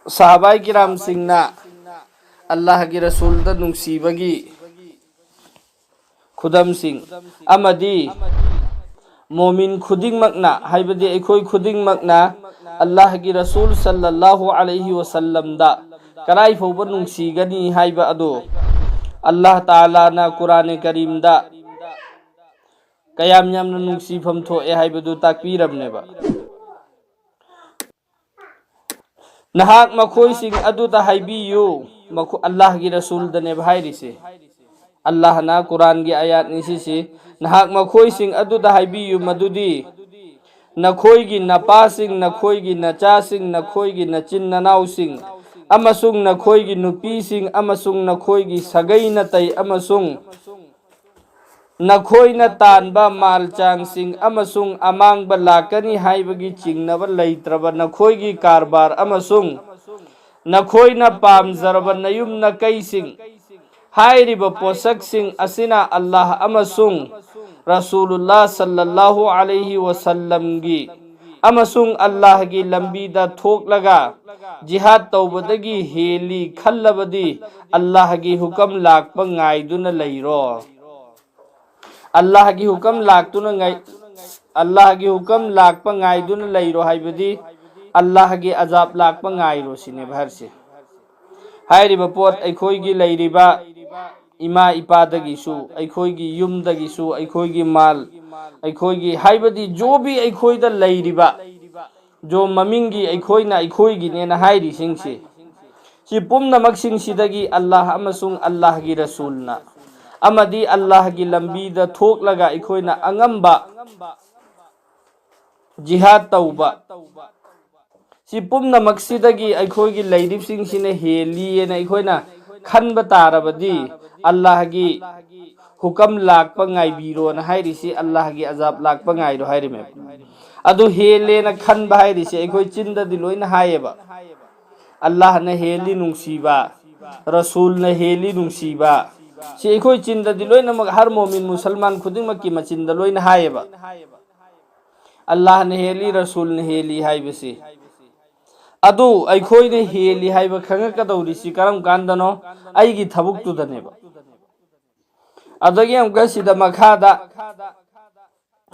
Sahabai kiram singna Allah gi Rasul da nungsibagi khudam sing amadi momin khuding makna haibadi aikoi khuding makna Allah gi Rasul sallallahu alaihi wasallam da karai fawba nungsigani haiba ado Allah Ta'ala na Quran Karim da kayam yamna nungsifam thoe haibadu takbiramneba nahak makhoi sing adu ta haibiyu makhu Allah gi Rasul da ne bhairise Allah na Quran gi ayat ni si nahak makhoi sing adu da haibiyu madudi nakhoi gi napa sing nakhoi gi nacha sing nakhoi gi nachin nanau sing amasung nakhoi gi nupi sing amasung nakhoi gi sagai na tai amasung nakhoi na tanba mal chang sing amasung amang ba lakani haibagi chingnaba leitraba nakhoi gi karbar amasung nakhoi na pamzarba nayum na kai sing hairiba posak sing asina Allah amasung Rasulullah sallallahu alaihi wasallam gi amasung Allah gi lambi da thoklaga jihad tawbadagi heli khallabadi Allah gi hukam lakpa ngaiduna leiro Allah gi hukam laktuna ngai Allah gi hukam lakpa ngaiduna leiro haibadi Allah gi azab lakpa ngairo sine bharse hairiba pot aikhoi gi leiriba ima ipadagi su aikhoi gi yumdagi su aikhoi gi mal aikhoi gi haibadi jobi aikhoi da leiriba jo mamingi aikhoi na aikhoi gi ne na hairi singsi si pumna maksing sidagi Allah amasung Allah gi rasulna amadi Allah gi lambi da thoklaga aikhoi na angamba jihad tauba si pumna maksidagi aikhoi gi leirib sing sine heli na aikhoi na khanba tarabadi Allah gi hukam lakpa ngai biro na hairisi Allah gi azab lakpa ngai ro hairime adu hele na khanba hairisi aikhoi chinda di loina hayeba Allah na heli nungsiba Rasul na heli nungsiba si aikhoi chinda di loina mag har mu'min musalman khuding makki machinda loina hayeba Allah na heli Rasul na heli haibisi adu aikhoi ne heli haiba khanga kadawrisi karam kandano aigi thabuk tu daneba adagi amka sida makhada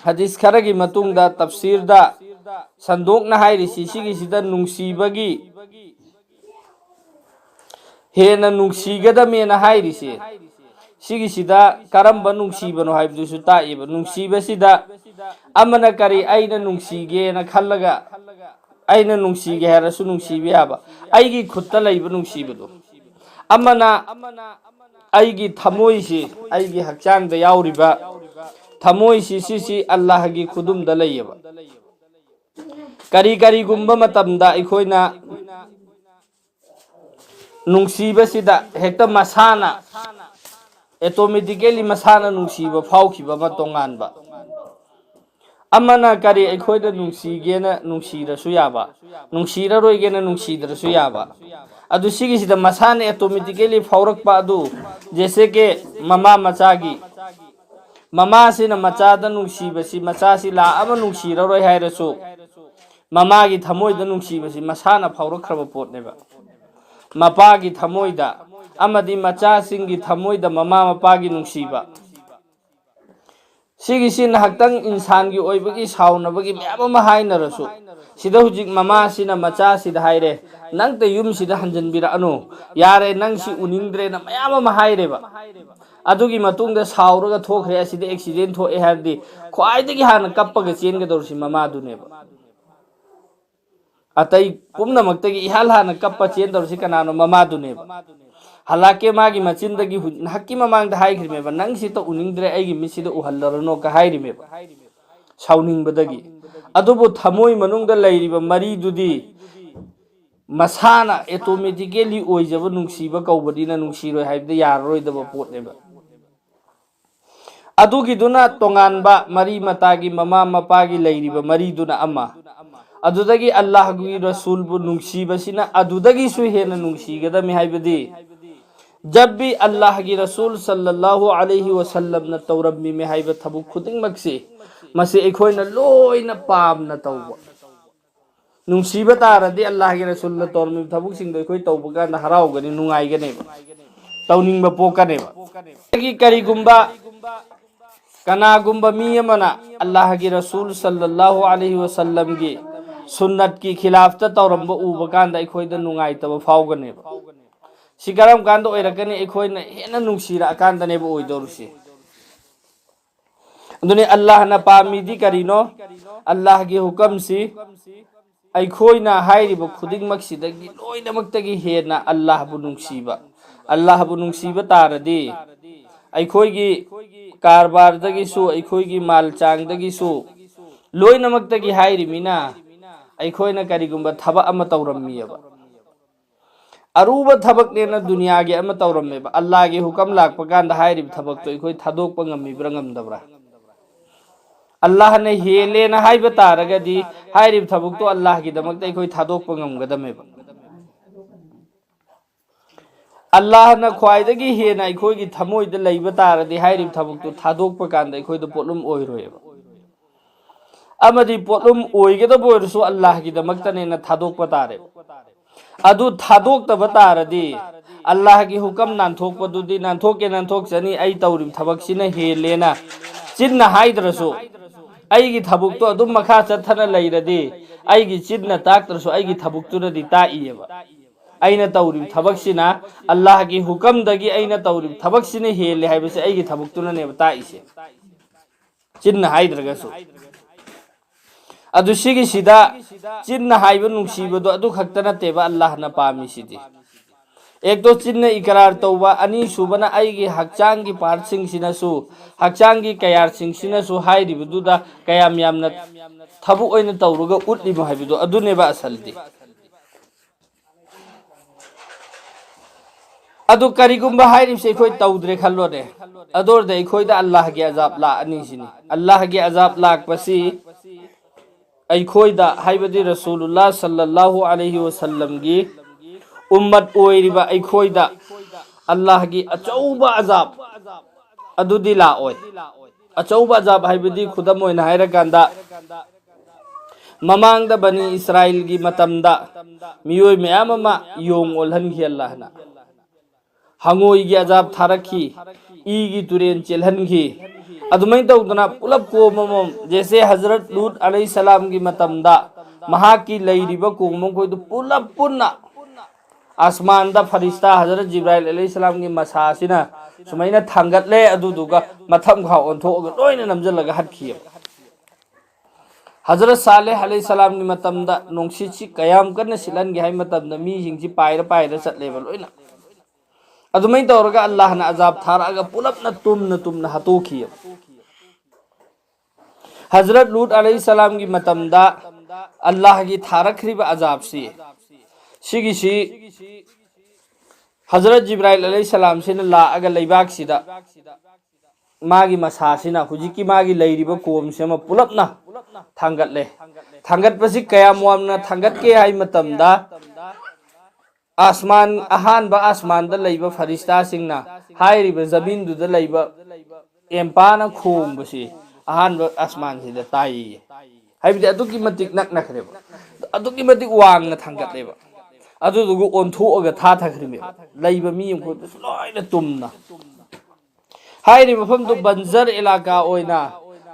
hadis kharagi matungda tafsir da sandokna hairisi sigi sida nungsibagi hena nungsigada mena hairisi sigi sida karamba nungsibano haibdusu ta'iba nungsiba sida amana kari aina nungsige na khallaga aina nungsige harasu nungsibi haba aigi khutta laiba nungsibado amana aigi thamoisi aigi hakchang da yauriba thamoisi sisi Allah gi khudum da layeba kari kari gumba matamda ikhoina nungsiba sida hekta masana automatically masana nungsiba phaukiba matonganba amana kari aikhoida nungsigena nungsirasu yaba nungsira roigena nungsidarasu yaba adu sigi sida masana automatically phaurakpa adu जैसे के mama machagi mama sina machada nungsibasi machasi la ama nungsiraroi hairasu mama gi thamoida nungsibasi masana phaurakhraba potneba mapa gi thamoida amadi macha singi thamoida mama mapa gi nungsiba sigi sin haktang insan gi oibagi saunabagi myaba ma hainarasu sida hujik mama sina macha sida haire nang te yum sida hanjanbira anu yare nang si uningdre na myaba ma haireba adugi matungda sauraga thokre asida accident thoe hardi khwaidagi hana kappaga chenga dorsi mama duneba atai pumna maktagi ihal hana kappa chen dorsi kanano mama duneba halake magi machindagi hakki mamangda haigrimeba nang si to uningdre aigi misida uhallarano ka hairimeba sauningbadagi adubu thamoi manungda leiriba mari dudi masana automatically oijaba nungsiba kaubadina nungsiroi haibda yaroidaba potneba adugi duna tonganba mari matagi mama mapagi leiriba mari duna amma adudagi Allah gi Rasul bu nungsiba sina adudagi su hena nungsigada mi haibadi जब भी अल्लाह की रसूल सल्लल्लाहु अलैहि वसल्लम न तौरबी में HYBE थबु खुदिंग मक्से मसे एखोय न लोय न पाम न तौबा ꯅꯨꯡꯁꯤꯕ ꯇꯥꯔꯗꯤ ꯑꯜꯂꯥꯍꯒꯤ ꯔꯁꯨꯜꯅ ꯇꯧꯔꯝꯃꯤꯕ ꯊꯕꯛꯁꯤꯡꯗꯣ ꯑꯩꯈꯣꯏ ꯇꯧꯕ ꯀꯥꯟꯗ ꯍꯔꯥꯎꯒꯅꯤ, ꯅꯨꯡꯉꯥꯏꯒꯅꯦꯕ, ꯇꯧꯅꯤꯡꯕ ꯄꯣꯛꯀꯅꯦꯕ. ꯀꯔꯤꯒꯨꯝꯕ ꯀꯅꯥꯒꯨꯝꯕ ꯃꯤ ꯑꯃꯅ ꯑꯜꯂꯥꯍꯒꯤ ꯔꯁꯨꯜ ꯁꯜꯂꯜꯂꯥꯍु ꯑꯂꯩꯍꯤ ꯋꯁꯜꯂꯝꯒꯤ ꯁꯨꯟꯅꯠꯀꯤ ꯈꯤꯂꯥꯐꯇ ꯇꯧꯔꯝꯕ ꯎꯕ ꯀꯥꯟꯗ ꯑꯩꯈꯣꯏꯗ ꯅꯨꯡꯉꯥꯏꯇꯕ ꯐꯥꯎꯒꯅꯦꯕ. ꯁꯤ ꯀꯔꯝ ꯀꯥꯟꯗ ꯑꯣꯏꯔꯛꯀꯅꯤ? ꯑꯩꯈꯣꯏꯅ ꯍꯦꯟꯅ ꯅꯨꯡꯁꯤꯔꯛꯑꯀꯥꯟꯗꯅꯦꯕ ꯑꯣꯏꯗꯧꯔꯤꯁꯤ. ꯑꯗꯨꯅꯤ ꯑꯜꯂꯥꯍꯅ ꯄꯥꯝꯃꯤꯗꯤ ꯀꯔꯤꯅꯣ? ꯑꯜꯂꯥꯍꯒꯤ ꯍꯨꯀꯝꯁꯤ ꯑꯩꯈꯣꯏꯅ ꯍꯥꯏꯔꯤꯕ ꯈꯨꯗꯤꯡꯃꯛꯁꯤꯗꯒꯤ ꯂꯣꯏꯅꯃꯛꯇꯒꯤ ꯍꯦꯟꯅ ꯑꯜꯂꯥꯍꯕꯨ ꯅꯨꯡꯁꯤꯕ. ꯑꯜꯂꯥꯍꯕꯨ ꯅꯨꯡꯁꯤꯕ ꯇꯥꯔꯗꯤ ꯑꯩꯈꯣꯏꯒꯤ ꯀꯥꯔꯕꯥꯔꯗꯒꯤꯁꯨ, ꯑꯩꯈꯣꯏꯒꯤ ꯃꯥꯜꯆꯥꯡꯗꯒꯤꯁꯨ ꯂꯣꯏꯅꯃꯛꯇꯒꯤ ꯍꯥꯏꯔꯤꯃꯤꯅ ꯑꯩꯈꯣꯏꯅ ꯀꯔꯤꯒꯨꯝꯕ ꯊꯕꯛ ꯑꯃ ꯇꯧꯔꯝꯃꯤꯑꯕ, ꯑꯔꯨꯕ ꯊꯕꯛꯅꯦꯅ ꯗꯨꯅꯤꯌꯥꯒꯤ ꯑꯃ ꯇꯧꯔꯝꯃꯦꯕ, ꯑꯜꯂꯥꯍꯒꯤ ꯍꯨꯀꯝ ꯂꯥꯛꯄ ꯀꯥꯟꯗ ꯍꯥꯏꯔꯤꯕ ꯊꯕꯛꯇꯣ ꯑꯩꯈꯣই ꯊꯥꯗꯣꯛꯄ ꯉꯝꯃꯤꯕ꯭ꯔꯥ ꯉꯝꯗꯕ꯭ꯔꯥ? ꯑꯜꯂꯥꯍꯅ ꯍꯦꯜꯂꯦꯅ ꯍꯥꯏꯕ ꯇꯥꯔꯒꯗꯤ ꯍꯥꯏꯔꯤꯕ ꯊꯕꯛꯇꯣ ꯑꯜꯂꯥꯍꯒꯤꯗꯃꯛꯇ ꯑꯩꯈꯣই ꯊꯥꯗꯣꯛꯄ ꯉꯝꯒꯗꯃꯦꯕ. ꯑꯜꯂꯥꯍꯅ ꯈ꯭ꯋꯥꯏꯗꯒꯤ ꯍꯦꯟꯅ ꯑꯩꯈꯣꯏꯒꯤ ꯊꯃꯣꯏꯗ ꯂꯩꯕ ꯇꯥꯔꯗꯤ ꯍꯥꯏꯔꯤꯕ ꯊꯕꯛꯇꯨ ꯊꯥꯗꯣꯛꯄ ꯀꯥꯟꯗ ꯑꯩꯈꯣꯏꯗ ꯄꯣꯠꯂꯨꯝ ꯑꯣꯏꯔꯣꯏꯕ. ꯑꯃꯗꯤ ꯄꯣꯠꯂꯨꯝ ꯑꯣꯏꯒꯗꯕ ꯑꯣꯏꯔꯁꯨ ꯑꯜꯂꯥꯍꯒꯤꯗꯃꯛꯇꯅꯦꯅ ꯊꯥꯗꯣꯛꯄ ꯇꯥꯔꯦ. ꯑꯗꯨ ꯊꯥꯗꯣꯛꯇꯕ ꯇꯥꯔꯗꯤ ꯑꯜꯂꯥꯍꯒꯤ ꯍꯨꯀꯝ ꯅꯥꯟꯊꯣꯛꯄꯗꯨꯗꯤ ꯅꯥꯟꯊꯣꯛꯀꯦ ꯅꯥꯟꯊꯣꯛꯆꯅꯤ, ꯑꯩ ꯇꯧꯔꯤꯕ ꯊꯕꯛꯁꯤꯅ ꯍꯦꯜꯂꯦꯅ ꯆꯤꯟꯅ ꯍꯥꯏꯗ꯭ꯔꯁꯨ ꯑꯩꯒꯤ ꯊꯕꯛꯇꯣ ꯑꯗꯨꯝ ꯃꯈꯥ ꯆꯠꯊꯅ ꯂꯩꯔꯗꯤ ꯑꯩꯒꯤ ꯆꯤꯟꯅ ꯇꯥꯛꯇ꯭ꯔꯁꯨ ꯑꯩꯒꯤ ꯊꯕꯛꯇꯨꯅꯗꯤ ꯇꯥꯛꯏꯌꯦꯕ. ꯑꯩꯅ ꯇꯧꯔꯤꯕ ꯊꯕꯛꯁꯤꯅ ꯑꯜꯂꯥꯍꯒꯤ ꯍꯨꯀꯝꯗꯒꯤ ꯑꯩꯅ ꯇꯧꯔꯤꯕ ꯊꯕꯛꯁꯤꯅ ꯍꯦꯜꯂꯦ ꯍꯥꯏꯕꯁꯦ ꯑꯩꯒꯤ ꯊꯕꯛꯇꯨꯅꯅꯦꯕ ꯇꯥꯛꯏꯁꯦ, ꯆꯤꯟꯅ ꯍꯥꯏꯗ꯭ꯔꯒꯁꯨ. ꯑꯗꯨ ꯁꯤꯒꯤꯁꯤꯗ ꯆꯤꯟꯅ ꯍꯥꯏꯕ ꯅꯨꯡꯁꯤꯕꯗꯣ ꯑꯗꯨ ꯈꯛꯇ ꯅꯠꯇꯦꯕ ꯑꯜꯂꯥꯍꯅ ꯄꯥꯝꯃꯤꯁꯤꯗꯤ. ꯑꯦꯛꯇꯣ ꯆꯤꯟꯅ ꯏꯀꯔꯥꯔ ꯇꯧꯕ, ꯑꯅꯤ ꯁꯨꯕꯅ ꯑꯩꯒꯤ ꯍꯛꯆꯥꯡꯒꯤ ꯄꯥꯔꯠꯁꯤꯡꯁꯤꯅꯁꯨ, ꯍꯛꯆꯥꯡꯒꯤ ꯀꯌꯥꯔꯁꯤꯡꯁꯤꯅꯁꯨ ꯍꯥꯏꯔꯤꯕꯗꯨꯗ ꯀꯌꯥꯝ ꯌꯥꯝꯅ ꯊꯕꯛ ꯑꯣꯏꯅ ꯇꯧꯔꯒ ꯎꯠꯂꯤꯕ ꯍꯥꯏꯕꯗꯣ ꯑꯗꯨꯅꯦꯕ ꯑꯁꯜꯗꯤ. ꯑꯗꯨ ꯀꯔꯤꯒꯨꯝꯕ ꯍꯥꯏꯔꯤꯕꯁꯦ ꯑꯩꯈꯣꯏ ꯇꯧꯗ꯭ꯔꯦ ꯈꯜꯂꯣꯅꯦ, ꯑꯗꯨ ꯑꯣꯏꯔꯗꯤ ꯑꯩꯈꯣꯏꯗ ꯑꯜꯂꯥꯍꯒꯤ ꯑꯖꯥꯕ ꯂꯥꯛꯑꯅꯤ ꯁꯤꯅꯤ. ꯑꯜꯂꯥꯍꯒꯤ ꯑꯖꯥꯕ ꯂꯥꯛꯄꯁꯤ ꯑꯩꯈꯣꯏꯗ, ꯍꯥꯏꯕꯗꯤ ꯔꯁꯨꯂꯨꯜꯂꯥꯍ ꯁꯜꯂꯜꯂꯥꯍु ꯑꯂꯩꯍꯤ ꯋꯁꯜꯂꯝꯒꯤ ꯎꯝꯃꯠ ꯑꯣꯏꯔꯤꯕ ꯑꯩꯈꯣꯏꯗ ꯑꯜꯂꯥꯍꯒꯤ ꯑꯆꯧꯕ ꯑꯖꯥꯕ ꯑꯗꯨꯗꯤ ꯂꯥꯛꯑꯣꯏ. ꯑꯆꯧꯕ ꯑꯖꯥꯕ ꯍꯥꯏꯕꯗꯤ ꯈꯨꯗꯝ ꯑꯣꯏꯅ ꯍꯥꯏꯔꯀꯥꯟꯗ ꯃꯃꯥꯡꯗ ꯕꯅꯤ ꯏꯁꯔꯥꯏꯜꯒꯤ ꯃꯇꯝꯗ ꯃꯤꯑꯣꯏ ꯃꯌꯥꯝ ꯑꯃ ꯌꯣꯡ ꯑꯣꯜꯍꯟꯈꯤ ꯑꯜꯂꯥꯍꯅ. ꯍꯪꯉꯣꯏꯒꯤ ꯑꯖꯥꯕ ꯊꯥꯔꯛꯈꯤ, ꯏꯒꯤ ꯇꯨꯔꯦꯟ ꯆꯦꯜꯍꯟꯈꯤ. ꯑꯗꯨꯃꯥꯏꯅ ꯇꯧꯗꯅ ꯄꯨꯂꯞ ꯀꯣꯝ ꯑꯃꯃꯝ, ꯖꯦꯁꯦ ꯍꯖꯔꯠ ꯂꯨꯠ ꯑꯂꯩꯍꯤ ꯁꯂꯥꯝꯒꯤ ꯃꯇꯝꯗ ꯃꯍꯥꯛꯀꯤ ꯂꯩꯔꯤꯕ ꯀꯣꯝꯈꯣꯏꯗꯨ ꯄꯨꯂꯞ ꯄꯨꯟꯅ ꯑꯁꯃꯥꯟꯗ ꯐꯔꯤꯁꯇꯥ ꯍꯖꯔꯠ ꯖꯤꯕ꯭ꯔꯥꯏꯜ ꯑꯂꯩꯍꯤ ꯁꯂꯥꯝꯒꯤ ꯃꯁꯥꯁꯤꯅ ꯁꯨꯃꯥꯏꯅ ꯊꯥꯡꯒꯠꯂꯦ, ꯑꯗꯨꯗꯨꯒ ꯃꯊꯛ ꯃꯈꯥ ꯑꯣꯟꯊꯣꯛꯑꯒ ꯂꯣꯏꯅ ꯅꯝꯁꯤꯜꯂꯒ ꯍꯠꯈꯤꯑꯕ. ꯍꯖꯔꯠ ꯁꯥꯂꯦꯍ ꯑꯂꯩꯍꯤ ꯁꯂꯥꯝꯒꯤ ꯃꯇꯝꯗ ꯅꯨꯡꯁꯤꯠꯁꯤ ꯀꯌꯥꯝ ꯀꯟꯅ ꯁꯤꯠꯍꯟꯒꯦ ꯍꯥꯏꯕ ꯃꯇꯝꯗ ꯃꯤꯁꯤꯡꯁꯤ ꯄꯥꯏꯔ ꯄꯥꯏꯔ ꯆꯠꯂꯦꯕ ꯂꯣꯏꯅ. ꯑꯗꯨꯃꯥꯏꯅ ꯇꯧꯔꯒ ꯑꯜꯂꯥꯍꯅ ꯑꯖꯥꯕ ꯊꯥꯔꯛꯑꯒ ꯄꯨꯂꯞꯅ ꯇꯨꯝꯅ ꯇꯨꯝꯅ ꯍꯥꯠꯇꯣꯛꯈꯤꯑꯕ. ꯍꯖꯔꯠ ꯂꯨꯠ ꯑꯂꯩꯍꯤ ꯁꯂꯥꯝꯒꯤ ꯃꯇꯝꯗ ꯑꯜꯂꯥꯍꯒꯤ ꯊꯥꯔꯛꯈ꯭ꯔꯤꯕ ꯑꯖꯥꯕꯁꯤ, ꯁꯤꯒꯤꯁꯤ ꯍꯖꯔꯠ ꯖꯤꯕ꯭ꯔꯥꯏꯜ ꯑꯂꯩꯍꯤ ꯁꯂꯥꯝꯁꯤꯅ ꯂꯥꯛꯑꯒ ꯂꯩꯕꯥꯛꯁꯤꯗ ꯃꯥꯒꯤ ꯃꯁꯥꯁꯤꯅ ꯍꯧꯖꯤꯛꯀꯤ ꯃꯥꯒꯤ ꯂꯩꯔꯤꯕ ꯀꯣꯝꯁꯤ ꯑꯃ ꯄꯨꯂꯞꯅ ꯊꯥꯡꯒꯠꯂꯦ. ꯊꯥꯡꯒꯠꯄꯁꯤ ꯀꯌꯥꯝ ꯋꯥꯡꯅ ꯊꯥꯡꯒꯠꯀꯦ ꯍꯥꯏꯕ ꯃꯇꯝꯗ ꯑꯁꯃꯥꯟ, ꯑꯍꯥꯟꯕ ꯑꯁꯃꯥꯟꯗ ꯂꯩꯕ ꯐꯔꯤꯁꯇꯥꯁꯤꯡꯅ ꯍꯥꯏꯔꯤꯕ ꯖꯃꯤꯟꯗꯨꯗ ꯂꯩꯕ ꯑꯦꯝꯄꯥꯅ ꯈꯣꯡꯕꯁꯤ ꯑꯍꯥꯟꯕ ꯑꯁꯃꯥꯟꯁꯤꯗ ꯇꯥꯏꯌꯦ. ꯍꯥꯏꯕꯗꯤ ꯑꯗꯨꯛꯀꯤ ꯃꯇꯤꯛ ꯅꯛꯅꯈ꯭ꯔꯦꯕ, ꯑꯗꯨꯛꯀꯤ ꯃꯇꯤꯛ ꯋꯥꯡꯅ ꯊꯥꯡꯒꯠꯂꯦꯕ. ꯑꯗꯨꯗꯨꯒ ꯑꯣꯟꯊꯣꯛꯑꯒ ꯊꯥꯊꯈ꯭ꯔꯤꯃꯦꯕ ꯂꯩꯕ ꯃꯤ ꯑꯃꯈꯣꯏꯗꯁꯨ ꯂꯣꯏꯅ ꯇꯨꯝꯅ. ꯍꯥꯏꯔꯤꯕ ꯃꯐꯝꯗꯨ ꯕꯟꯖꯔ ꯑꯦꯂꯥꯀꯥ ꯑꯣꯏꯅ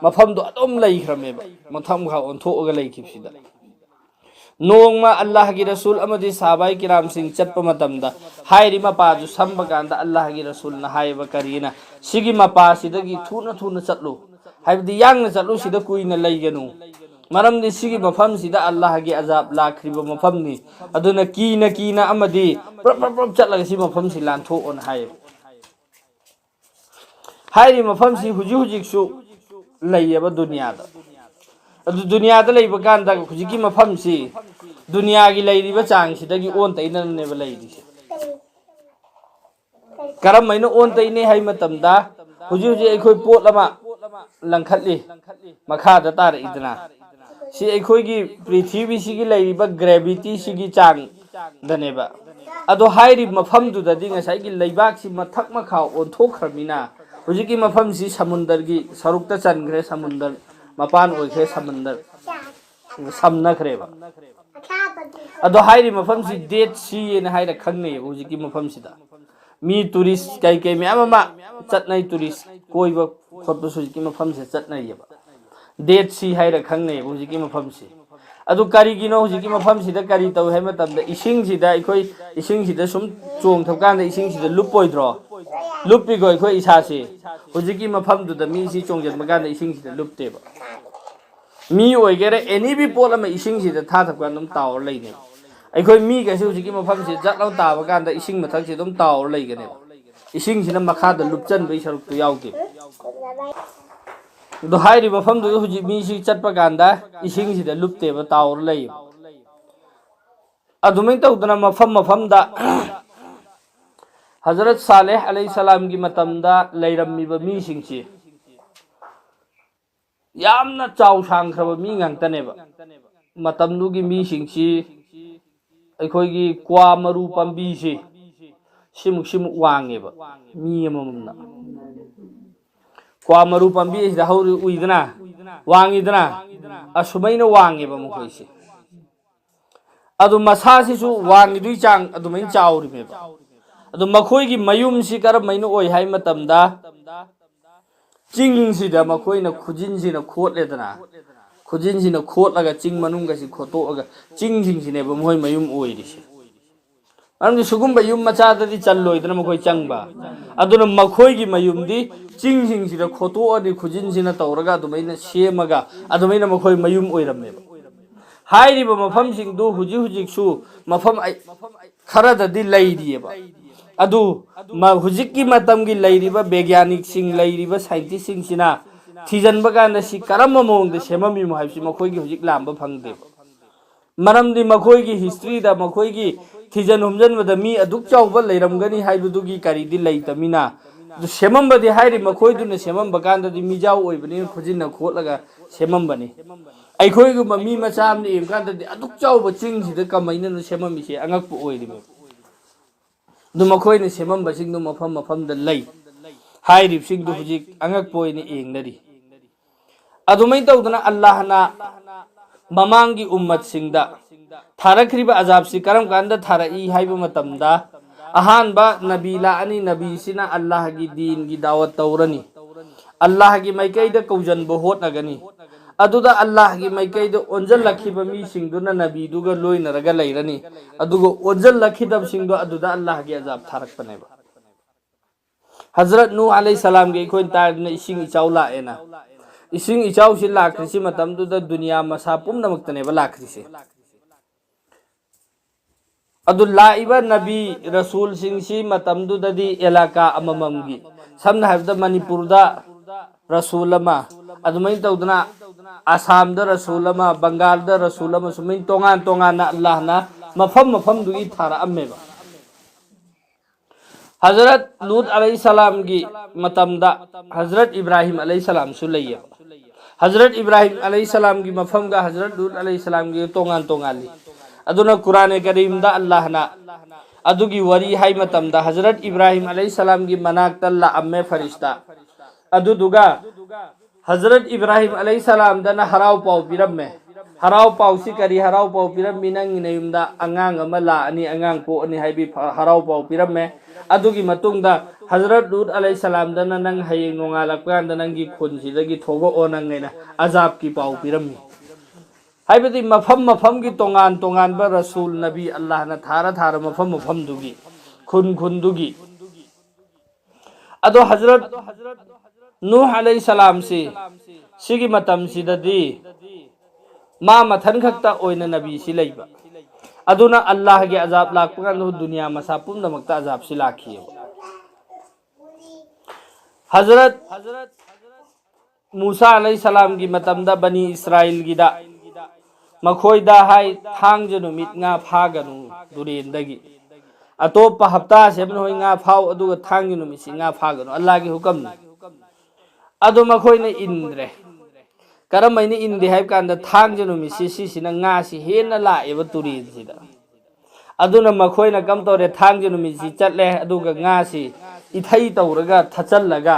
ꯃꯐꯝꯗꯨ ꯑꯗꯨꯝ ꯂꯩꯈ꯭ꯔꯃꯦꯕ, ꯃꯊꯛ ꯃꯈꯥ ꯑꯣꯟꯊꯣꯛꯑꯒ ꯂꯩꯈꯤꯕꯁꯤꯗ. ꯅꯣꯡꯃ ꯑꯜꯂꯥꯍꯒꯤ ꯔꯁꯨꯜ ꯑꯃꯗꯤ ꯁꯥꯍꯥꯕꯥꯏ ꯀꯤꯔꯥꯝꯁꯤꯡ ꯆꯠꯄ ꯃꯇꯝꯗ ꯍꯥꯏꯔꯤꯕ ꯃꯄꯥꯗꯨ ꯁꯝꯕ ꯀꯥꯟꯗ ꯑꯜꯂꯥꯍꯒꯤ ꯔꯁꯨꯜꯅ ꯍꯥꯏꯕ ꯀꯔꯤꯅ, ꯁꯤꯒꯤ ꯃꯄꯥꯁꯤꯗꯒꯤ ꯊꯨꯅ ꯊꯨꯅ ꯆꯠꯂꯨ, ꯍꯥꯏꯕꯗꯤ ꯌꯥꯡꯅ ꯆꯠꯂꯨ, ꯁꯤꯗ ꯀꯨꯏꯅ ꯂꯩꯒꯅꯨ, ꯃꯔꯝꯗꯤ ꯁꯤꯒꯤ ꯃꯐꯝꯁꯤda ꯑꯜꯂꯥꯍꯒꯤ ꯑꯖꯥꯕ ꯂꯥꯛꯈ꯭ꯔꯤꯕ ꯃꯐꯝꯅꯤ. ꯑꯗꯨꯅ ꯀꯤꯅ ꯀꯤꯅ ꯑꯃꯗꯤ ꯄ꯭ꯔꯞ ꯄ꯭ꯔꯞ ꯄ꯭ꯔꯞ ꯆꯠꯂꯒ ꯁꯤ ꯃꯐꯝꯁꯤ ꯂꯥꯟꯊꯣꯛꯑꯣꯅ ꯍꯥꯏꯌꯦꯕ. ꯍꯥꯏꯔꯤꯕ ꯃꯐꯝꯁꯤ ꯍꯧꯖꯤꯛ ꯍꯧꯖꯤꯛꯁꯨ ꯂꯩꯌꯦꯕ ꯗꯨꯅꯤꯌꯥꯗ. ꯑꯗꯨ ꯗꯨꯅꯤꯌꯥꯗ ꯂꯩꯕ ꯀꯥꯟꯗ ꯍꯧꯖꯤꯛꯀꯤ ꯃꯐꯝꯁꯤ ꯗꯨꯅꯤꯌꯥꯒꯤ ꯂꯩꯔꯤꯕ ꯆꯥꯡꯁꯤꯗꯒꯤ ꯑꯣꯟ ꯇꯩꯅꯅꯅꯦꯕ ꯂꯩꯔꯤꯁꯦ. ꯀꯔꯝꯍꯥꯏꯅ ꯑꯣꯟ ꯇꯩꯅꯩ ꯍꯥꯏꯕ ꯃꯇꯝꯗ ꯍꯧꯖꯤꯛ ꯍꯧꯖꯤꯛ ꯑꯩꯈꯣꯏ ꯄꯣꯠ ꯑꯃ ꯂꯪꯈꯠꯂꯤ, ꯃꯈꯥꯗ ꯇꯥꯔꯛꯏꯗꯅ, ꯁꯤ ꯑꯩꯈꯣꯏꯒꯤ ꯄ꯭ꯔꯤꯊꯤꯕꯤꯁꯤꯒꯤ ꯂꯩꯔꯤꯕ ꯒ꯭ꯔꯦꯚꯤꯇꯤꯁꯤꯒꯤ ꯆꯥꯡꯗꯅꯦꯕ. ꯑꯗꯣ ꯍꯥꯏꯔꯤꯕ ꯃꯐꯝꯗꯨꯗꯗꯤ ꯉꯁꯥꯏꯒꯤ ꯂꯩꯕꯥꯛꯁꯤ ꯃꯊꯛ ꯃꯈꯥ ꯑꯣꯟꯊꯣꯛꯈ꯭ꯔꯕꯅꯤꯅ ꯍꯧꯖꯤꯛꯀꯤ ꯃꯐꯝꯁꯤ ꯁꯃꯨꯟꯗꯔꯒꯤ ꯁꯔꯨꯛꯇ ꯆꯟꯈ꯭ꯔꯦ, ꯁꯃꯨꯟꯗꯔ ꯃꯄꯥꯟ ꯑꯣꯏꯈ꯭ꯔꯦ, ꯁꯃꯨꯟꯗꯔ ꯁꯝꯅꯈ꯭ꯔꯦꯕ. ꯑꯗꯣ ꯍꯥꯏꯔꯤ ꯃꯐꯝꯁꯤ ꯗꯦꯠ ꯁꯤꯅ ꯍꯥꯏꯔ ꯈꯪꯅꯩꯌꯦꯕ ꯍꯧꯖꯤꯛꯀꯤ ꯃꯐꯝꯁꯤꯗ ꯃꯤ ꯇꯨꯔꯤꯁ ꯀꯩ ꯃꯌꯥꯝ ꯑꯃ ꯆꯠꯅꯩ ꯇꯨꯔꯤꯁ ꯀꯣꯏꯕ ꯈꯣꯠꯄꯁꯨ ꯍꯧꯖꯤꯛꯀꯤ ꯃꯐꯝꯁꯦ ꯆꯠꯅꯩꯌꯦꯕ ꯗꯦꯠ ꯁꯤ ꯍꯥꯏꯔ ꯈꯪꯅꯩꯌꯦꯕ ꯍꯧꯖꯤꯛꯀꯤ ꯃꯐꯝꯁꯤ ꯑꯗꯨ ꯀꯔꯤꯒꯤꯅꯣ ꯍꯧꯖꯤꯛꯀꯤ ꯃꯐꯝꯁꯤꯗ ꯀꯔꯤ ꯇꯧꯏ ꯍꯥꯏꯕ ꯃꯇꯝꯗ ꯏꯁꯤꯡꯁꯤꯗ ꯑꯩꯈꯣꯏ ꯏꯁꯤꯡꯁꯤꯗ ꯁꯨꯝ ꯆꯣꯡꯊꯣꯛꯀꯥꯟꯗ ꯏꯁꯤꯡꯁꯤꯗ ꯂꯨꯞꯄꯣꯏꯗ꯭ꯔꯣ ꯂꯨꯞꯄꯤꯀꯣ ꯑꯩꯈꯣꯏ ꯏꯁꯥꯁꯤ ꯍꯧꯖꯤꯛꯀꯤ ꯃꯐꯝꯗꯨꯗ ꯃꯤꯁꯤ ꯆꯣꯡꯁꯤꯟꯕ ꯀꯥꯟꯗ ꯏꯁꯤꯡꯁꯤꯗ ꯂꯨꯞꯇꯦꯕ ꯃꯤ ꯑꯣꯏꯒꯦꯔꯥ ꯑꯦꯅꯤꯕꯤ ꯄꯣꯠ ꯑꯃ ꯏꯁꯤꯡꯁꯤꯗ ꯊꯥꯊꯕ ꯀꯥꯟꯗ ꯑꯗꯨꯝ ꯇꯥꯎꯔ ꯂꯩꯅꯦꯕ ꯑꯩꯈꯣꯏ ꯃꯤꯒꯩꯁꯤ ꯍꯧꯖꯤꯛꯀꯤ ꯃꯐꯝꯁꯤ ꯖꯠ ꯂꯥꯎ ꯇꯥꯕ ꯀꯥꯟꯗ ꯏꯁꯤꯡ ꯃꯊꯛꯁꯤ ꯑꯗꯨꯝ ꯇꯥꯎꯔ ꯂꯩꯒꯅꯦꯕ ꯏꯁꯤꯡꯁꯤꯅ ꯃꯈꯥꯗ ꯂꯨꯞꯆꯟꯕꯒꯤ ꯁꯔꯨꯛꯇꯨ ꯌꯥꯎꯗꯦꯕ ꯑꯗꯣ ꯍꯥꯏꯔꯤꯕ ꯃꯐꯝꯗꯨꯗ ꯍꯧꯖꯤꯛ ꯃꯤꯁꯤ ꯆꯠꯄ ꯀꯥꯟꯗ ꯏꯁꯤꯡꯁꯤꯗ ꯂꯨꯞꯇꯦꯕ ꯇꯥꯎꯔ ꯂꯩꯌꯦꯕ ꯑꯗꯨꯃꯥꯏꯅ ꯇꯧꯗꯅ ꯃꯐꯝ ꯃꯐꯝꯗ ꯍꯖꯔꯠ ꯁꯥꯂꯦꯍ ꯑꯂꯩꯍꯤꯁꯁꯂꯥꯝꯒꯤ ꯃꯇꯝꯗ ꯂꯩꯔꯝꯃꯤꯕ ꯃꯤꯁꯤꯡꯁꯤ ꯌꯥꯝꯅ ꯆꯥꯎ ꯁꯥꯡꯈ꯭ꯔꯕ ꯃꯤ ꯉꯥꯛꯇꯅꯦꯕ ꯃꯇꯝꯗꯨꯒꯤ ꯃꯤꯁꯤꯡꯁꯤ ꯑꯩꯈꯣꯏꯒꯤ ꯀ꯭ꯋꯥ ꯃꯔꯨ ꯄꯥꯝꯕꯤꯁꯤ ꯁꯤꯃꯨꯛ ꯋꯥꯡꯉꯦꯕ ꯃꯤ ꯑꯃꯃꯝꯅ ꯀ꯭ꯋꯥ ꯃꯔꯨ ꯄꯥꯝꯕꯤ ꯑꯁꯤꯗ ꯍꯧꯔꯤ ꯎꯏꯗꯅ ꯋꯥꯡꯉꯤꯗꯅ ꯑꯁꯨꯃꯩꯅ ꯋꯥꯡꯉꯦꯕ ꯃꯈꯣꯏꯁꯦ ꯑꯗꯨ ꯃꯁꯥꯁꯤꯁꯨ ꯋꯥꯡꯉꯤꯗꯨꯒꯤ ꯆꯥꯡ ꯑꯗꯨꯃꯥꯏꯅ ꯆꯥꯎꯔꯤꯃꯦꯕ ꯑꯗꯨ ꯃꯈꯣꯏꯒꯤ ꯃꯌꯨꯝꯁꯤ ꯀꯔꯝꯃꯥꯏꯅ ꯑꯣꯏ ꯍꯥꯏ ꯃꯇꯝꯗ ꯆꯤꯡꯁꯤꯗ ꯃꯈꯣꯏꯅ ꯈꯨꯖꯤꯟꯁꯤꯅ ꯈꯣꯠꯂꯦꯗꯅ ꯈꯨꯖꯤꯟꯁꯤꯅ ꯈꯣꯠꯂꯒ ꯆꯤꯡ ꯃꯅꯨꯡꯒꯁꯤ ꯈꯣꯠꯇꯣꯛꯑꯒ ꯆꯤꯡꯁꯤꯡꯁꯤꯅꯦꯕ ꯃꯈꯣꯏ ꯃꯌꯨꯝ ꯑꯣꯏꯔꯤꯁꯦ ꯃꯔꯝꯗꯤ ꯁꯤꯒꯨꯝꯕ ꯌꯨꯝ ꯃꯆꯥꯗꯗꯤ ꯆꯜꯂꯣꯏꯗꯅ ꯃꯈꯣꯏ ꯆꯪꯕ ꯑꯗꯨꯅ ꯃꯈꯣꯏꯒꯤ ꯃꯌꯨꯝꯗꯤ ꯆꯤꯡꯁꯤꯡꯁꯤꯗ ꯈꯣꯠꯇꯣꯛꯑꯗꯤ ꯈꯨꯖꯤꯟꯁꯤꯅ ꯇꯧꯔꯒ ꯑꯗꯨꯃꯥꯏꯅ ꯁꯦꯝꯃꯒ ꯑꯗꯨꯃꯥꯏꯅ ꯃꯈꯣꯏ ꯃꯌꯨꯝ ꯑꯣꯏꯔꯝꯃꯦꯕ ꯍꯥꯏꯔꯤꯕ ꯃꯐꯝꯁꯤꯡꯗꯨ ꯍꯧꯖꯤꯛ ꯍꯧꯖꯤꯛꯁꯨ ꯃꯐꯝ ꯈꯔꯗꯗꯤ ꯂꯩꯔꯤꯑꯕ ꯑꯗꯨ ꯍꯧꯖꯤꯛꯀꯤ ꯃꯇꯝꯒꯤ ꯂꯩꯔꯤꯕ ꯕꯩꯒ꯭ꯌꯥꯅꯤꯛꯁꯤꯡ ꯂꯩꯔꯤꯕ ꯁꯥꯏꯟꯇꯤꯁꯁꯤꯡꯁꯤꯅ ꯊꯤꯖꯤꯟꯕ ꯀꯥꯟꯗ ꯁꯤ ꯀꯔꯝꯕ ꯃꯑꯣꯡꯗ ꯁꯦꯝꯃꯝꯃꯤꯅꯣ ꯍꯥꯏꯕꯁꯤ ꯃꯈꯣꯏꯒꯤ ꯍꯧꯖꯤꯛ ꯂꯥꯝꯕ ꯐꯪꯗꯦꯕ ꯃꯔꯝꯗꯤ ꯃꯈꯣꯏꯒꯤ ꯍꯤꯁꯇ꯭ꯔꯤꯗ ꯃꯈꯣꯏꯒꯤ ꯊꯤꯖꯟ ꯍꯨꯝꯖꯟꯕꯗ ꯃꯤ ꯑꯗꯨꯛ ꯆꯥꯎꯕ ꯂꯩꯔꯝꯒꯅꯤ ꯍꯥꯏꯕꯗꯨꯒꯤ ꯀꯔꯤꯗꯤ ꯂꯩꯇꯃꯤꯅ ꯑꯗꯨ ꯁꯦꯝꯃꯝꯕꯗꯤ ꯍꯥꯏꯔꯤ ꯃꯈꯣꯏꯗꯨꯅ ꯁꯦꯝꯃꯝꯕ ꯀꯥꯟꯗꯗꯤ ꯃꯤꯖꯥꯎ ꯑꯣꯏꯕꯅꯤꯅ ꯈꯨꯖꯤꯟꯅ ꯈꯣꯠꯂꯒ ꯁꯦꯝꯃꯝꯕꯅꯤ ꯑꯩꯈꯣꯏꯒꯨꯝꯕ ꯃꯤ ꯃꯆꯥ ꯑꯃꯅ ꯌꯦꯡꯕ ꯀꯥꯟꯗꯗꯤ ꯑꯗꯨꯛ ꯆꯥꯎꯕ ꯆꯤꯡꯁꯤꯗ ꯀꯃꯥꯏꯅꯅꯣ ꯁꯦꯝꯃꯝꯃꯤꯁꯦ ꯑꯉꯛꯄ ꯑꯣꯏꯔꯤꯃꯦꯕ ꯑꯗꯨ ꯃꯈꯣꯏꯅ ꯁꯦꯝꯃꯝꯕꯁꯤꯡꯗꯨ ꯃꯐꯝ ꯃꯐꯝꯗ ꯂꯩ ꯍꯥꯏꯔꯤꯕꯁꯤꯡꯗꯨ ꯍꯧꯖꯤꯛ ꯑꯉꯛꯄ ꯑꯣꯏꯅ ꯌꯦꯡꯅꯔꯤ ꯑꯗꯨꯃꯥꯏꯅ ꯇꯧꯗꯅ ꯑꯜꯂꯥꯍꯅ ꯃꯃꯥꯡꯒꯤ ꯎꯝꯃꯠꯁꯤꯡꯗ ꯊꯥꯔꯛꯈ꯭ꯔꯤꯕ ꯑꯖꯥꯕꯁꯤ ꯀꯔꯝ ꯀꯥꯟꯗ ꯊꯥꯔꯛꯏ ꯍꯥꯏꯕ ꯃꯇꯝꯗ ꯑꯍꯥꯟꯕ ꯅꯕꯤ ꯂꯥꯛꯑꯅꯤ ꯅꯕꯤꯁꯤꯅ ꯑꯜꯂꯥꯍꯒꯤ ꯗꯤꯟꯒꯤ ꯗꯥꯋꯠ ꯇꯧꯔꯅꯤ ꯑꯜꯂꯥꯍꯒꯤ ꯃꯥꯏꯀꯩꯗ ꯀꯧꯖꯟꯕ ꯍꯣꯠꯅꯒꯅꯤ ꯑꯗꯨꯗ ꯑꯜꯂꯥꯍꯒꯤ ꯃꯥꯏꯀꯩꯗ ꯑꯣꯟꯁꯤꯜꯂꯛꯈꯤꯕ ꯃꯤꯁꯤꯡꯗꯨꯅ ꯅꯕꯤꯗꯨꯒ ꯂꯣꯏꯅꯔꯒ ꯂꯩꯔꯅꯤ ꯑꯗꯨꯒ ꯑꯣꯟꯁꯤꯜꯂꯛꯈꯤꯗꯕꯁꯤꯡꯗꯣ ꯑꯗꯨꯗ ꯑꯜꯂꯥꯍꯒꯤ ꯑꯖꯥꯕ ꯊꯥꯔꯛꯄꯅꯦꯕ ꯍꯖꯔꯠ ꯅꯨ ꯑꯂꯩ ꯁꯂꯥꯝꯒꯤ ꯑꯩꯈꯣꯏꯅ ꯇꯥꯔꯗꯅ ꯏꯁꯤꯡ ꯏꯆꯥꯎ ꯂꯥꯛꯑꯦꯅ ꯏꯁꯤꯡ ꯏꯆꯥꯎꯁꯤ ꯂꯥꯛꯈ꯭ꯔꯤꯁꯤ ꯃꯇꯝꯗꯨꯗ ꯗꯨꯅꯤꯌꯥ ꯃꯁꯥ ꯄꯨꯝꯅꯃꯛꯇꯅꯦꯕ ꯂꯥꯛꯈ꯭ꯔꯤꯁꯦ ꯑꯗꯨ ꯂꯥꯛꯏꯕ ꯅꯕꯤ ꯔꯁꯨꯜꯁꯤꯡꯁꯤ ꯃꯇꯝꯗꯨꯗꯗꯤ ꯑꯦꯂꯥꯀꯥ ꯑꯃꯃꯝꯒꯤ ꯁꯝꯅ ꯍꯥꯏꯔꯕꯗ ꯃꯅꯤꯄꯨꯔꯗ ꯔꯁꯨꯜ ꯑꯃ ꯑꯗꯨꯃꯥꯏꯅ ꯇꯧꯗꯅ ꯑꯁꯥꯝꯗ ꯔꯁꯨꯜ ꯑꯃ ꯕꯪꯒꯥꯜꯗ ꯔꯁꯨꯜ ꯑꯃ ꯁꯨꯃꯥꯏꯅ ꯇꯣꯉꯥꯟ ꯇꯣꯉꯥꯟꯅ ꯑꯜꯂꯥꯍꯅ ꯃꯐꯝ ꯃꯐꯝꯗꯨꯒꯤ ꯊꯥꯔꯛꯑꯝꯃꯦꯕ ꯍꯖꯔꯠ ꯂꯨꯠ ꯑꯂꯩ ꯁꯂꯥꯝꯒꯤ ꯃꯇꯝꯗ ꯍꯖꯔꯠ ꯏꯕ꯭ꯔꯥꯍꯤꯝ ꯑꯂꯩ ꯁꯂꯥꯝꯁꯨ ꯂꯩꯌꯦꯕ ꯍꯖꯔꯠ ꯏꯕ꯭राꯍꯤꯝ ꯑꯂꯩ ꯁꯂꯥꯝꯒꯤ ꯃꯐꯝꯒ ꯍꯖꯔꯠ ꯂꯨꯠ ꯑꯂꯩ ꯁꯂꯥꯝꯒꯤ ꯇꯣꯉꯥꯟ ꯇꯣꯉꯥꯜꯂꯤ ꯑꯗꯨꯅ ꯀꯨꯔꯥꯟ ꯀꯔꯤꯝꯗ ꯑꯜꯂꯥꯍꯅ ꯑꯗꯨꯒꯤ ꯋꯥꯔꯤ ꯍꯥꯏ ꯃꯇꯝꯗ ꯍꯖꯔꯠ ꯏꯕ꯭राꯍꯤꯝ ꯑꯂꯩ ꯁꯂꯥꯝꯒꯤ ꯃꯅꯥꯛꯇ ꯂꯥꯛꯑꯝꯃꯦ ꯐꯔꯤꯁꯇꯥ ꯑꯗꯨꯗꯨꯒ ꯍꯖꯔꯠ ꯏꯕ꯭राꯍꯤꯝ ꯑꯂꯩ ꯁꯂꯥꯝꯗꯅ ꯍꯔꯥꯎ ꯄꯥꯎ ꯄꯤꯔꯝꯃꯦ ꯍꯔꯥꯎ ꯄꯥꯎꯁꯤ ꯀꯔꯤ ꯍꯔꯥꯎ ꯄꯥꯎ ꯄꯤꯔꯝꯃꯤ ꯅꯪꯒꯤ ꯅꯌꯨꯝꯗ ꯑꯉꯥꯡ ꯑꯃ ꯂꯥꯛꯑꯅꯤ ꯑꯉꯥꯡ ꯄꯣꯛꯑꯅꯤ ꯍꯥꯏꯕꯤ ꯍꯔꯥꯎ ꯄꯥꯎ ꯄꯤꯔꯝꯃꯦ ꯑꯗꯨꯒꯤ ꯃꯇꯨꯡꯗ ꯍꯖꯔꯠ ꯂꯨꯠ ꯑꯂꯩ ꯁꯂꯥꯝꯗꯅ ꯅꯪ ꯍꯌꯦꯡ ꯅꯣꯡꯉꯥꯜꯂꯛꯄ ꯀꯥꯟꯗ ꯅꯪꯒꯤ ꯈꯨꯟꯁꯤꯗꯒꯤ ꯊꯣꯛꯂꯛꯑꯣ ꯅꯪꯅ ꯑꯖꯥꯕꯀꯤ ꯄꯥꯎ ꯄꯤꯔꯝꯃꯤ ꯍꯥꯏꯕꯗꯤ ꯃꯐꯝ ꯃꯐꯝꯒꯤ ꯇꯣꯉꯥꯟ ꯇꯣꯉꯥꯟꯕ ꯔꯁꯨꯜ ꯅꯕꯤ ꯑꯜꯂꯥꯍꯅ ꯊꯥꯔ ꯃꯐꯝ ꯃꯐꯝꯗꯨꯒꯤ ꯈꯨꯟ ꯈꯨꯟꯗꯨꯒꯤ ꯑꯗꯣ ꯍꯖꯔꯠ ꯅꯨꯍ ꯑꯂꯩ ꯁꯂꯥꯝꯁꯤ ꯁꯤꯒꯤ ꯃꯇꯝꯁꯤꯗꯗꯤ ꯃꯥ ꯃꯊꯟ ꯈꯛꯇ ꯑꯣꯏꯅ ꯅꯕꯤꯁꯤ ꯂꯩꯕ ꯑꯗꯨꯅ ꯑꯜꯂꯥꯍꯒꯤ ꯑꯖꯥꯕ ꯂꯥꯛꯄ ꯀꯥꯟꯗ ꯗꯨꯅꯤꯌꯥ ꯃꯁꯥ ꯄꯨꯝꯅꯃꯛꯇ ꯑꯖꯥꯕꯁꯤ ꯂꯥꯛꯈꯤꯑꯕ ꯍꯖꯔꯠ ꯃꯨꯁꯥ ꯑꯂꯩ ꯁꯂꯥꯝꯒꯤ ꯃꯇꯝꯗ ꯕꯅꯤ ꯏꯁꯔꯥꯏꯜꯒꯤꯗ ꯃꯈꯣꯏꯗ ꯍꯥꯏ ꯊꯥꯡꯖ ꯅꯨꯃꯤꯠ ꯉꯥ ꯐꯥꯒꯅꯨ ꯇꯨꯔꯦꯟꯗꯒꯤ ꯑꯇꯣꯞꯄ ꯍꯞꯇꯥ ꯁꯦꯝꯕ ꯅꯣꯏ ꯉꯥ ꯐꯥꯎ ꯑꯗꯨꯒ ꯊꯥꯡꯖ ꯅꯨꯃꯤꯠꯁꯤ ꯉꯥ ꯐꯥꯒꯅꯨ ꯑꯜꯂꯥꯍꯒꯤ ꯍꯨꯀꯝꯅꯤ ꯑꯗꯨ ꯃꯈꯣꯏꯅ ꯏꯟꯗ꯭ꯔꯦ ꯀꯔꯝꯍꯥꯏꯅ ꯏꯟꯗꯦ ꯍꯥꯏꯕ ꯀꯥꯟꯗ ꯊꯥꯡꯖ ꯅꯨꯃꯤꯠꯁꯤ ꯁꯤꯁꯤꯅ ꯉꯥꯁꯤ ꯍꯦꯟꯅ ꯂꯥꯛꯑꯦꯕ ꯇꯨꯔꯦꯟꯁꯤꯗ ꯑꯗꯨꯅ ꯃꯈꯣꯏꯅ ꯀꯝ ꯇꯧꯔꯦ ꯊꯥꯡꯖ ꯅꯨꯃꯤꯠꯁꯤ ꯆꯠꯂꯦ ꯑꯗꯨꯒ ꯉꯥꯁꯤ ꯏꯊꯩ ꯇꯧꯔꯒ ꯊꯠꯆꯜꯂꯒ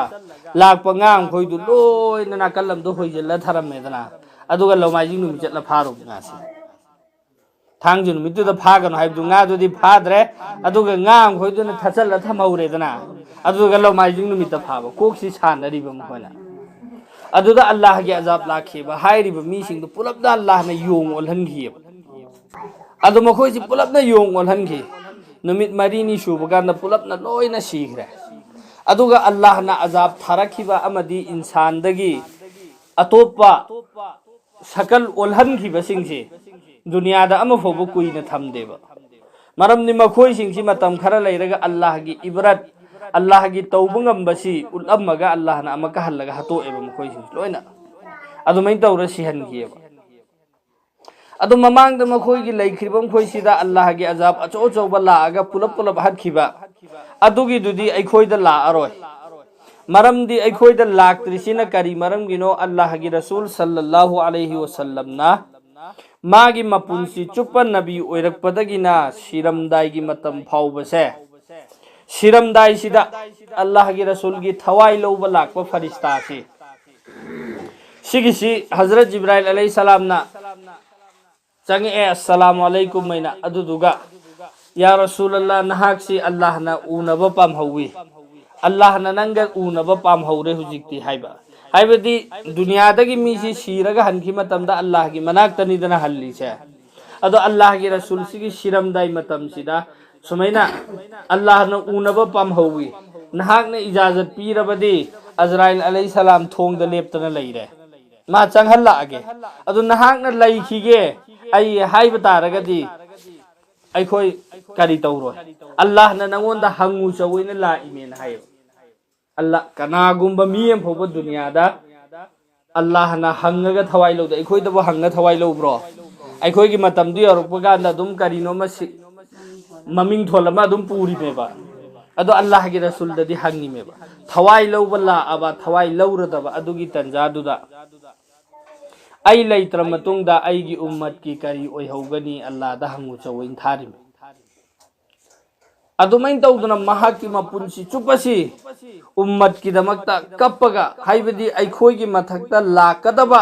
ꯂꯥꯛꯄ ꯉꯥ ꯃꯈꯣꯏꯗꯨ ꯂꯣꯏꯅ ꯅꯥꯀꯜ ꯑꯃꯗ ꯍꯣꯏꯖꯤꯜꯂ ꯊꯔꯝꯃꯦꯗꯅ ꯑꯗꯨꯒ ꯂꯣꯡꯃꯥꯏꯖꯤꯡ ꯅꯨꯃꯤꯠ ꯆꯠꯂ ꯐꯥꯔꯨꯕ ꯉꯥꯁꯤ थांजे नुमितुदा फागनो हाइबदु ngaदुदी फाद्रे अदुगा ngang खोइदुना थचल्ला थमौरेदना अदुगा लोमाइजिंग नुमिता फाबा कोक्सि सानरिबा मखोना अदुदा अल्लाह गे अजाब लाखिबा हाइरिबा मीसिंगदु पुलपदा अल्लाहना योंग ओलहनखिबा अदु मखोइसि पुलपना योंग ओलहनखि नुमित मरीनी सुबगांदा पुलपना लोइना सीखरे अदुगा अल्लाहना अजाब थारखिबा अमदी इंसानदगी अतोपा सकल ओलहनखिबा सिंगसि दुनियादा अमफोबु कुइना थमदेबा मरमनि मखोइसिंगसि मतम खरा लैरगा अल्लाहगी इबरत अल्लाहगी तौबंगंबसी उलम्मगा अल्लाहना अमका हल्लगा हतोएबा मखोइसिंग लोइना अदुमै तौरा सिहनखियेबा अदु ममांगदा मखोइगी लैखिबा मखोइसिदा अल्लाहगी अजाब अचो अचोबा लाआगा पुलप पुलप हतखिबा अदुगी दुदी अखोइदा लाअरोय मरमदी अखोइदा लाक्त्रिसिना करी मरमगिनो अल्लाहगी रसूल सल्लल्लाहु अलैहि वसल्लमना मागी मपुंसी चुप्पा नबी ओइरकपदगिना सिरमदाइगी मतम फाउबसे सिरमदाइसिदा अल्लाहगी रसूलगी थवाई लौबा लाकपा फरिश्तासी सिगिसी हजरत जिब्राइल अलैहि सलामना चंगे अस्सलामु अलैकुम मैना अदुदुगा या रसूलल्लाह नहाक्सी अल्लाहना उनबा पामहौवी अल्लाहना नंगा उनबा पामहौरे हुजिक्ति हाइबा हाइबदी दुनियादगी मीसी सीरगा हनखि मतमदा अल्लाहगी मनाक्तनिदना हल्लीसे अदो अल्लाहगी रसूल सिगी सिरमदाई मतमसिदा सुमैना अल्लाहना उनबा पामहौवी नहाकना इजाजत पीरबदी अजराइल अलैहि सलाम थोंगदा लेप्तना लैरे मा चंगहल्लागे अदो नहाकना लैखिगे आई हाइबा तारगदी अखोई करी तौरोय अल्लाहना नंगोंदा हंगु चवैना लाइमेन हाइब अल्लाह कनागुंबा मियम फोबो दुनियादा अल्लाहना हंगगा थवाई लौदा अखोइदबो हंगा थवाई लौब्रो अखोइगी मतमदु यरपगांदा दुम करिनो मसि ममिंग थोलमा दुम पूरिमेबा अदो अल्लाहगी रसूलददी हंगिमेबा थवाई लौबा लाअबा थवाई लौरदबा अदुगी तंजादुदा आई लैत्र मतुंगदा आईगी उम्मत की करी ओइहौगनी अल्लाहदा हंगु चवैन थारिमे अदुमैन तौदुना महाकी मपुंसी चुपसी उम्मत की दमकता कप्पगा हाइबदी अखोइगी मथक्ता लाकदबा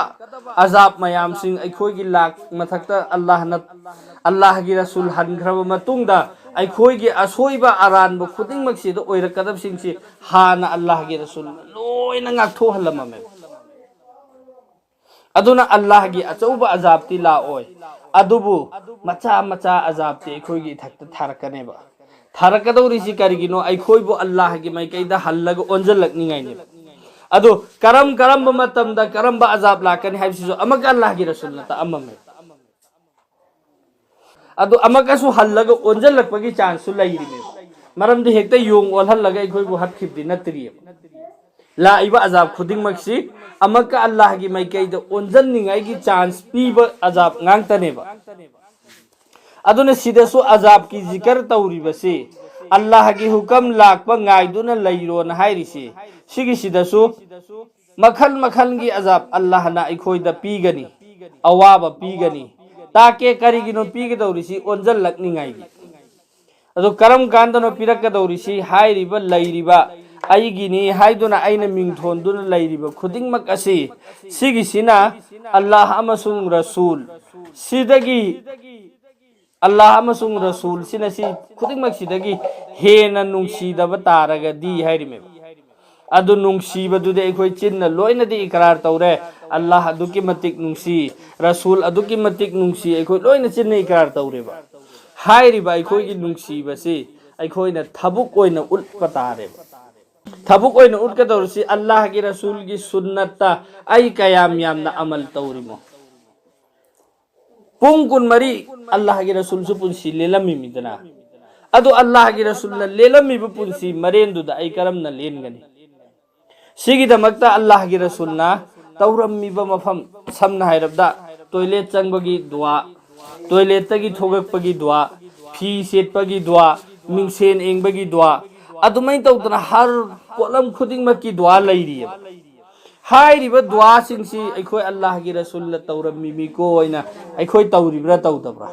अजाब मयामसिंग अखोइगी लाक मथक्ता अल्लाहगी रसूल हनख्रबा मतुंगदा अखोइगी असोइबा अरानबा खुदिंगमक्सिदा ओइरकदबसिंगसि हाना अल्लाहगी रसूल लोइना ngakthohallamamme अदुना अल्लाहगी अचौबा अजाबती लाओय अदुबु मचा मचा अजाबती अखोइगी इथक्ता थारकनेबा थारकदौरिसि करिगिनो अखोइबो अल्लाहगी माइकैदा हल्लगा ओंजलकनिङाइने अदु करम मतमदा करम अजाब लाकनि हाइबसिसु अमक अल्लाहगी रसूलना ता अममे अदु अमकसु हल्लगा ओंजलकपगी चांस सु लैरिमे मरमदि हेक्ता योंग ओलहल्लगा अखोइबो हतखिबदि नत्रिय लाइबा अजाब खुदिंगमक्सि अमक अल्लाहगी माइकैदा ओंजलनिङाइगी चांस पीबा अजाब ngang अदुने सिदसु अजाब की जिक्र तौरिबसे अल्लाह की हुकम लाकपा ngaiduna लैरोन हाइरिसि सिगी सिदसु मखल मखल की अजाब अल्लाह ना अखोइदा पीगनी अवाबा पीगनी ताके करिगिनो पीगदौरिसि ओंजल लकनिङाइगी अदु करम कांदनो पिरकदौरिसि हाइरिबा लैरिबा आइगिनी हाइदुना आइना मिंथोंदुना लैरिबा खुदिंगमक असि सिगिसिना अल्लाह अमसुंग रसूल सिदगी अल्लाह अमसुंग रसूल सिनसी खुदिंगमक्सिदगी हेना नुंसीदबा तारगदी हाइरिमे अदु नुंसीबदुदे अखोइ चिन्ना लोइनदि इकरार तौरे अल्लाह अदुकी मतिक नुंसी रसूल अदुकी मतिक नुंसी अखोइ लोइना चिन्ना इकरार तौरेबा हाइरिबा अखोइगी नुंसीबसे अखोइना थबुक ओइना उल्पा तारेबा थबुक ओइना उल्कदौरसि अल्लाहगी रसूलगी सुन्नतता आई कयाम यामना अमल तौरिमो पुंग कुनमरी अल्लाहगी रसूल सु पुंसी लेलमिमिदना अदु अल्लाहगी रसूलना लेलमिबु पुंसी मरेंदुदा आई करमना लेनगनी सिगिदमक्ता अल्लाहगी रसूलना तौरमिबा मफम समना हाइरबदा टॉयलेट चंगबगी दुआ टॉयलेट तगी थोगकपगी दुआ फी सेटपगी दुआ मिंगसेन एंगबगी दुआ अदुमै तौदना हर कोलम खुदिंगमकी दुआ लैरिय हाइरिबा दुआ सिंगसी अखोइ अल्लाहगी रसूलना तौरमिमिको ओइना अखोइ तौरिब्रा तौदब्रा